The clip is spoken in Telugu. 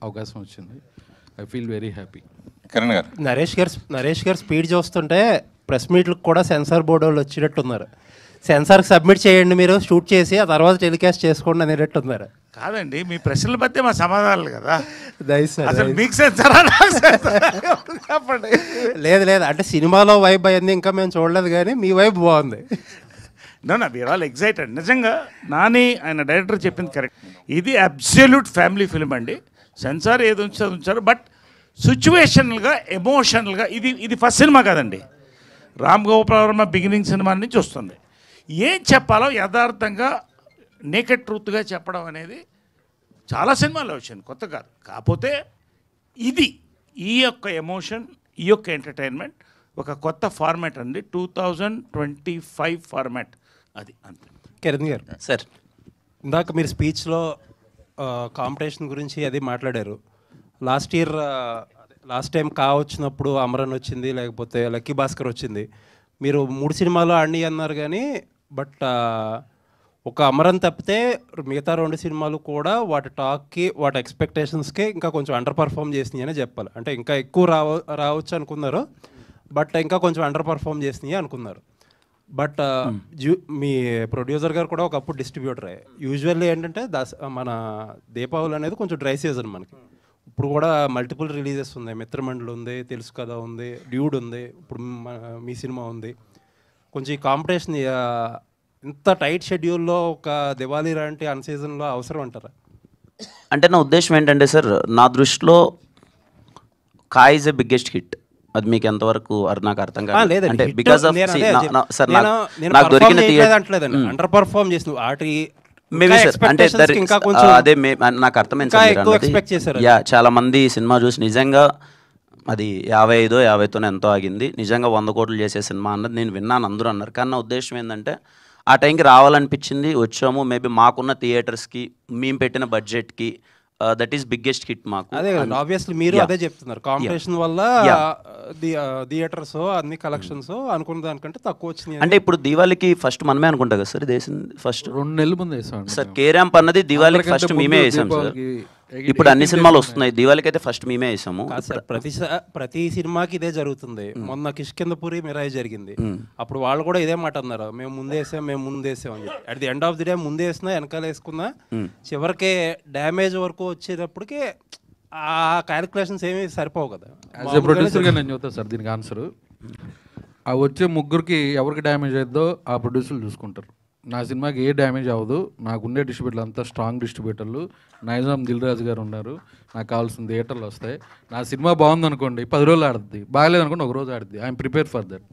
అవకాశం వచ్చింది. I feel very happy. Kiran గారు, నరేష్ గారు స్పీడ్ చూస్తుంటే ప్రెస్ మీట్లకు కూడా సెన్సార్ బోర్డు వాళ్ళు వచ్చినట్టున్నారు. సెన్సార్కి సబ్మిట్ చేయండి, మీరు షూట్ చేసి ఆ తర్వాత టెలికాస్ట్ చేసుకోండి అనేటట్టున్నారు. కాదండి, మీ ప్రశ్నల మధ్య మా సమాధానాలు కదా. అసలు మీకు సెన్సారా నాకు సెన్సారా చెప్పండి. లేదు అంటే సినిమాలో వైబ్ అయింది ఇంకా మేము చూడలేదు, కానీ మీ వైబ్ బాగుంది. No we're all excited. నిజంగా నాని ఆయన డైరెక్టర్ చెప్పింది కరెక్ట్. ఇది అబ్సల్యూట్ ఫ్యామిలీ ఫిల్మ్ అండి. సెన్సార్ ఏది ఉంచారు, బట్ సిచ్యువేషనల్గా ఎమోషనల్గా ఇది ఫస్ట్ సినిమా కాదండి. రామ్ గోపాల్ వర్మ బిగినింగ్ సినిమా నుంచి వస్తుంది. ఏం చెప్పాలో యథార్థంగా నేకెడ్ ట్రూత్గా చెప్పడం అనేది చాలా సినిమాల్లో వచ్చింది, కొత్త కాదు. కాకపోతే ఈ యొక్క ఎమోషన్, ఈ యొక్క ఎంటర్టైన్మెంట్ ఒక కొత్త ఫార్మాట్ అండి. 2025 ఫార్మాట్ అది అంతే. కిరణ్ గారు సార్, ఇందాక మీరు స్పీచ్లో కాంపిటీషన్ గురించి అది మాట్లాడారు. లాస్ట్ టైం వచ్చినప్పుడు అమరన్ వచ్చింది, లేకపోతే లక్కీ భాస్కర్ వచ్చింది. మీరు 3 సినిమాలు ఆడిని అన్నారు, కానీ బట్ ఒక అమరన్ తప్పితే మిగతా 2 సినిమాలు కూడా వాటి టాక్కి, వాటి ఎక్స్పెక్టేషన్స్కి ఇంకా కొంచెం అండర్ పర్ఫామ్ చేసినాయి అని చెప్పాలి. అంటే ఇంకా ఎక్కువ రావచ్చు అనుకున్నారు, బట్ ఇంకా కొంచెం అండర్ పర్ఫామ్ చేసినాయి అనుకున్నారు. బట్ మీ ప్రొడ్యూసర్ గారు కూడా ఒకప్పుడు డిస్ట్రిబ్యూటరే. యూజువల్లీ ఏంటంటే మన దీపావళి అనేది కొంచెం డ్రై సీజన్ మనకి. ఇప్పుడు కూడా మల్టిపుల్ రిలీజెస్ ఉన్నాయి. మిత్రమండలి ఉంది, తెలుసు కదా ఉంది, డ్యూడ్ ఉంది, ఇప్పుడు మీ సినిమా ఉంది. కొంచెం ఈ కాంపిటీషన్ ఇంత టైట్ షెడ్యూల్లో ఒక దివాళీ లాంటి అన్ సీజన్లో అవసరం అంటారా? అంటే నా ఉద్దేశం ఏంటంటే సార్, నా దృష్టిలో కాయ్ ఈజ్ ఎ బిగ్గెస్ట్ హిట్. అది మీకు ఎంతవరకు నాకు అర్థం కాదు. అంటే బికాస్ ఆఫ్ సార్ నాకు దొరికిన అండర్ పర్ఫామ్ చేసిన వాటి మేబీ సార్, అంటే అదే నాకు అర్థమైంది సార్. చాలా మంది సినిమా చూసి నిజంగా అది 55-50తోనే ఎంతో ఆగింది, నిజంగా 100 కోట్లు చేసే సినిమా అన్నది నేను విన్నాను, అందరూ అన్నారు. కానీ నా ఉద్దేశం ఏంటంటే ఆ టైంకి రావాలనిపించింది, వచ్చాము. మేబీ మాకున్న థియేటర్స్కి, మేము పెట్టిన బడ్జెట్కి దట్ ఈస్ బిగ్గెస్ట్ హిట్ మాకు. అదే ఆబ్వియస్లీ మీరు అదే చెప్తున్నారు, కాంపిటీషన్ వల్ల థియేటర్స్ అన్ని కలెక్షన్స్ అనుకున్న దానికంటే తక్కువ వచ్చింది. అంటే ఇప్పుడు దివాళీకి ఫస్ట్ మనమే అనుకుంటా కదా సార్, ఇది వేసింది ఫస్ట్ 2 నెలల ముందు వేసాం సార్. కేరాంప్ అన్నది దివాళీకి ఫస్ట్ మేమే వేసాం సార్. ఇప్పుడు అన్ని సినిమాలు వస్తున్నాయి, దివాళీకి అయితే ఫస్ట్ మేమే వేసాము. ప్రతి సినిమాకి ఇదే జరుగుతుంది. మొన్న కిష్కిందపురి మిరాయి జరిగింది, అప్పుడు వాళ్ళు కూడా ఇదే మాట అన్నారు, మేము ముందేసాం అని చెప్పి. At the end of the day ముందే వేసినా వెనకాల వేసుకున్నా చివరికి డ్యామేజ్ వరకు వచ్చేటప్పటికి ఆ క్యాలిక్యులేషన్స్ ఏమీ సరిపోవు కదా. యాజ్ ఎ ప్రొడ్యూసర్గా నేను చెప్తాను సార్ దీనికి ఆన్సర్. ఆ వచ్చే ముగ్గురికి ఎవరికి డ్యామేజ్ అవుతుందో ఆ ప్రొడ్యూసర్లు చూసుకుంటారు. నా సినిమాకి ఏ డ్యామేజ్ అవ్వదు, నాకు ఉండే డిస్ట్రిబ్యూటర్లు అంతా స్ట్రాంగ్ డిస్ట్రిబ్యూటర్లు. నైజాం దిల్ రాజు గారు ఉన్నారు, నాకు కావాల్సిన థియేటర్లు వస్తాయి. నా సినిమా బాగుందనుకోండి 10 రోజులు ఆడుద్ది, బాగలేదనుకోండి 1 రోజు ఆడుద్ది. I'm prepare for that.